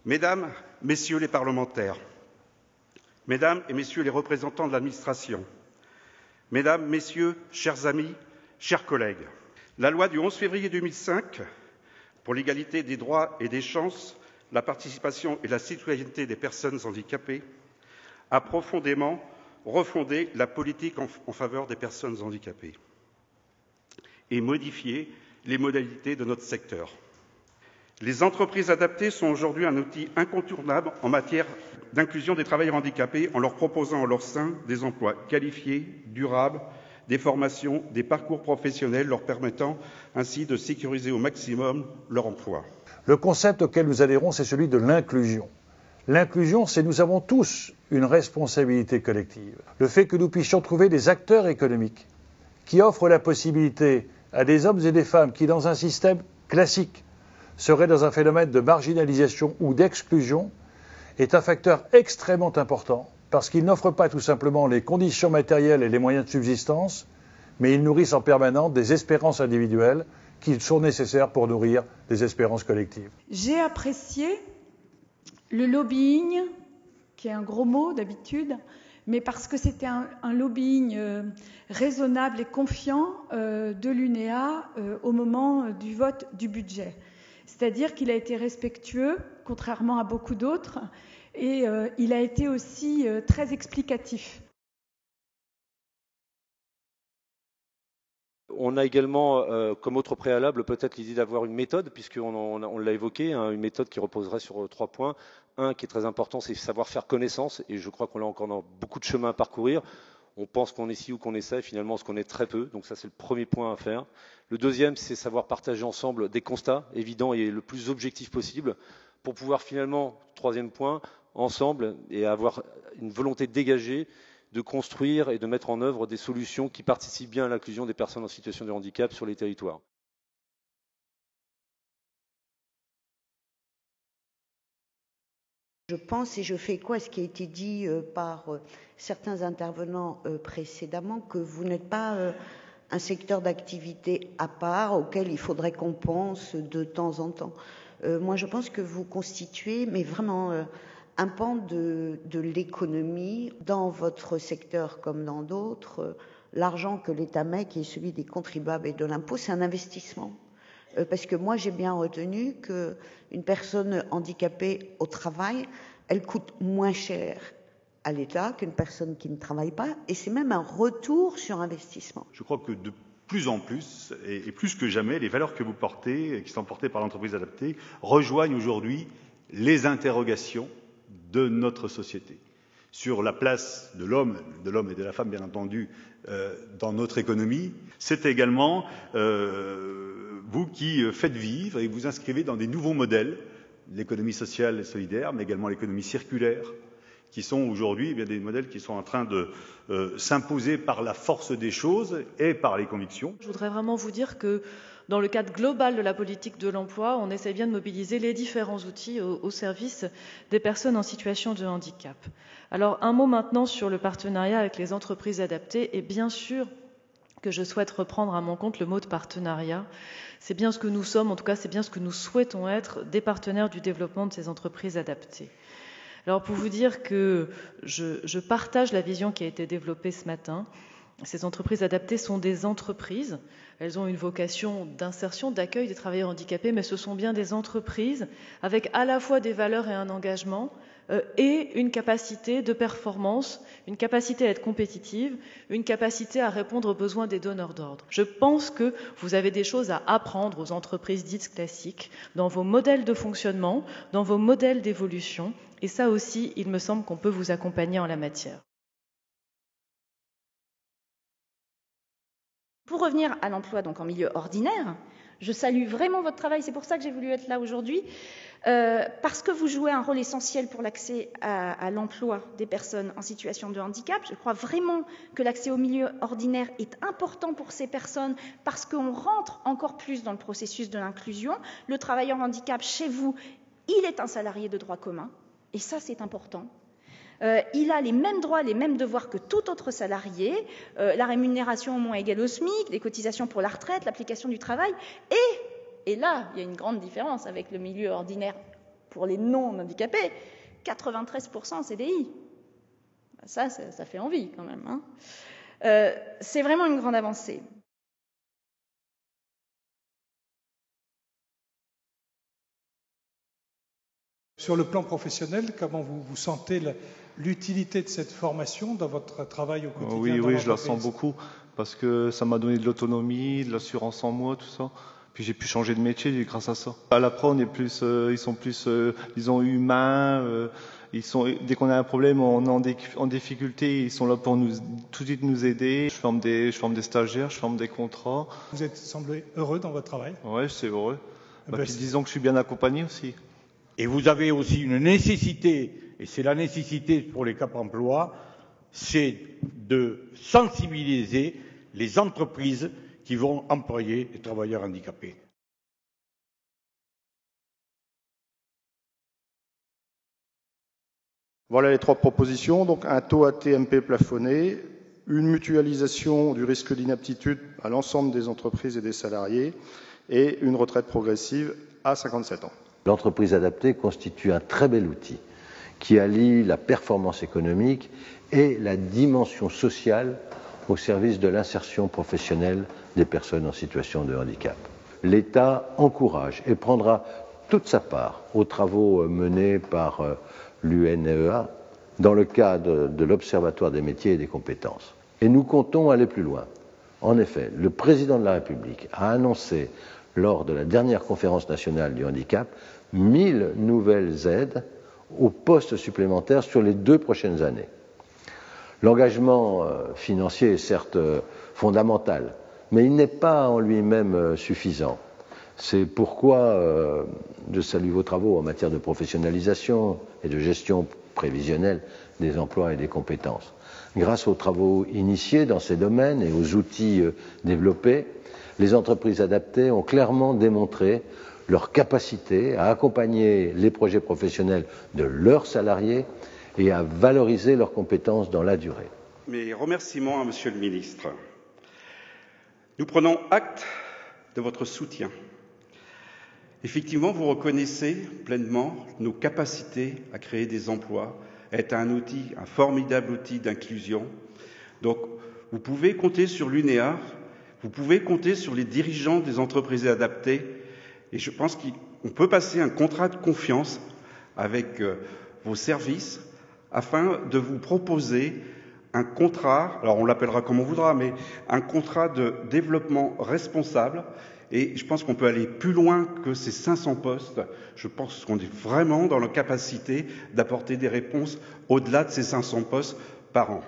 Mesdames, Messieurs les parlementaires, Mesdames et Messieurs les représentants de l'administration, Mesdames, Messieurs, chers amis, chers collègues, la loi du 11 février 2005 pour l'égalité des droits et des chances, la participation et la citoyenneté des personnes handicapées a profondément refondé la politique en faveur des personnes handicapées et modifié les modalités de notre secteur. Les entreprises adaptées sont aujourd'hui un outil incontournable en matière d'inclusion des travailleurs handicapés en leur proposant en leur sein des emplois qualifiés, durables, des formations, des parcours professionnels leur permettant ainsi de sécuriser au maximum leur emploi. Le concept auquel nous adhérons, c'est celui de l'inclusion. L'inclusion, c'est nous avons tous une responsabilité collective. Le fait que nous puissions trouver des acteurs économiques qui offrent la possibilité à des hommes et des femmes qui, dans un système classique, seraient dans un phénomène de marginalisation ou d'exclusion, est un facteur extrêmement important parce qu'ils n'offrent pas tout simplement les conditions matérielles et les moyens de subsistance, mais ils nourrissent en permanence des espérances individuelles qui sont nécessaires pour nourrir des espérances collectives. J'ai apprécié le lobbying, qui est un gros mot d'habitude, mais parce que c'était un lobbying raisonnable et confiant de l'UNEA au moment du vote du budget. C'est-à-dire qu'il a été respectueux, contrairement à beaucoup d'autres, et il a été aussi très explicatif. On a également, comme autre préalable, peut-être l'idée d'avoir une méthode, puisqu'on l'a évoqué, hein, une méthode qui reposerait sur 3 points. Un qui est très important, c'est savoir faire connaissance, et je crois qu'on a encore beaucoup de chemin à parcourir. On pense qu'on est ci ou qu'on est ça, et finalement on se connaît très peu, donc ça c'est le premier point à faire. Le deuxième, c'est savoir partager ensemble des constats évidents et le plus objectifs possible, pour pouvoir finalement, troisième point, ensemble, et avoir une volonté dégagée de construire et de mettre en œuvre des solutions qui participent bien à l'inclusion des personnes en situation de handicap sur les territoires. Je pense, et je fais écho à ce qui a été dit par certains intervenants précédemment, que vous n'êtes pas un secteur d'activité à part auquel il faudrait qu'on pense de temps en temps. Moi, je pense que vous constituez, mais vraiment un pan de l'économie dans votre secteur comme dans d'autres. L'argent que l'État met, qui est celui des contribuables et de l'impôt, c'est un investissement. Parce que moi, j'ai bien retenu qu'une personne handicapée au travail, elle coûte moins cher à l'État qu'une personne qui ne travaille pas, et c'est même un retour sur investissement. Je crois que de plus en plus, et plus que jamais, les valeurs que vous portez, qui sont portées par l'entreprise adaptée, rejoignent aujourd'hui les interrogations de notre société sur la place de l'homme et de la femme, bien entendu, dans notre économie. C'est également vous qui faites vivre et vous inscrivez dans des nouveaux modèles, l'économie sociale et solidaire, mais également l'économie circulaire, qui sont aujourd'hui des modèles qui sont en train de s'imposer par la force des choses et par les convictions. Je voudrais vraiment vous dire que dans le cadre global de la politique de l'emploi, on essaie bien de mobiliser les différents outils au service des personnes en situation de handicap. Alors, un mot maintenant sur le partenariat avec les entreprises adaptées, et bien sûr que je souhaite reprendre à mon compte le mot de partenariat. C'est bien ce que nous sommes, en tout cas c'est bien ce que nous souhaitons être, des partenaires du développement de ces entreprises adaptées. Alors pour vous dire que je partage la vision qui a été développée ce matin. Ces entreprises adaptées sont des entreprises. Elles ont une vocation d'insertion, d'accueil des travailleurs handicapés, mais ce sont bien des entreprises avec à la fois des valeurs et un engagement et une capacité de performance, une capacité à être compétitive, une capacité à répondre aux besoins des donneurs d'ordre. Je pense que vous avez des choses à apprendre aux entreprises dites classiques dans vos modèles de fonctionnement, dans vos modèles d'évolution, et ça aussi, il me semble qu'on peut vous accompagner en la matière. Pour revenir à l'emploi donc en milieu ordinaire, je salue vraiment votre travail, c'est pour ça que j'ai voulu être là aujourd'hui, parce que vous jouez un rôle essentiel pour l'accès à l'emploi des personnes en situation de handicap. Je crois vraiment que l'accès au milieu ordinaire est important pour ces personnes parce qu'on rentre encore plus dans le processus de l'inclusion. Le travailleur handicap, chez vous, il est un salarié de droit commun, et ça c'est important. Il a les mêmes droits, les mêmes devoirs que tout autre salarié, la rémunération au moins égale au SMIC, les cotisations pour la retraite, l'application du travail, et là, il y a une grande différence avec le milieu ordinaire pour les non-handicapés, 93% en CDI. Ça fait envie quand même. Hein. C'est vraiment une grande avancée. Sur le plan professionnel, comment vous sentez l'utilité de cette formation dans votre travail au quotidien? Oui, je la sens beaucoup, parce que ça m'a donné de l'autonomie, de l'assurance en moi, tout ça. Puis j'ai pu changer de métier grâce à ça. À l'APRA, on est plus, ils sont plus, disons, humains. Dès qu'on a un problème, on est en difficulté, ils sont là pour tout de suite nous aider. Je forme des stagiaires, je forme des contrats. Vous semblez heureux dans votre travail? Oui, c'est heureux. Puis disons que je suis bien accompagné aussi. Et vous avez aussi une nécessité, et c'est la nécessité pour les Cap Emploi, c'est de sensibiliser les entreprises qui vont employer les travailleurs handicapés. Voilà les 3 propositions. Donc un taux AT-MP plafonné, une mutualisation du risque d'inaptitude à l'ensemble des entreprises et des salariés et une retraite progressive à 57 ans. L'entreprise adaptée constitue un très bel outil qui allie la performance économique et la dimension sociale au service de l'insertion professionnelle des personnes en situation de handicap. L'État encourage et prendra toute sa part aux travaux menés par l'UNEA dans le cadre de l'Observatoire des métiers et des compétences. Et nous comptons aller plus loin. En effet, le président de la République a annoncé lors de la dernière conférence nationale du handicap 1000 nouvelles aides aux postes supplémentaires sur les 2 prochaines années. L'engagement financier est certes fondamental, mais il n'est pas en lui-même suffisant. C'est pourquoi je salue vos travaux en matière de professionnalisation et de gestion prévisionnelle des emplois et des compétences. Grâce aux travaux initiés dans ces domaines et aux outils développés, les entreprises adaptées ont clairement démontré leur capacité à accompagner les projets professionnels de leurs salariés et à valoriser leurs compétences dans la durée. Mes remerciements à Monsieur le Ministre. Nous prenons acte de votre soutien. Effectivement, vous reconnaissez pleinement nos capacités à créer des emplois, à être un formidable outil d'inclusion. Donc, vous pouvez compter sur l'UNEA, vous pouvez compter sur les dirigeants des entreprises adaptées, et je pense qu'on peut passer un contrat de confiance avec vos services afin de vous proposer un contrat, alors on l'appellera comme on voudra, mais un contrat de développement responsable. Et je pense qu'on peut aller plus loin que ces 500 postes. Je pense qu'on est vraiment dans la capacité d'apporter des réponses au-delà de ces 500 postes par an.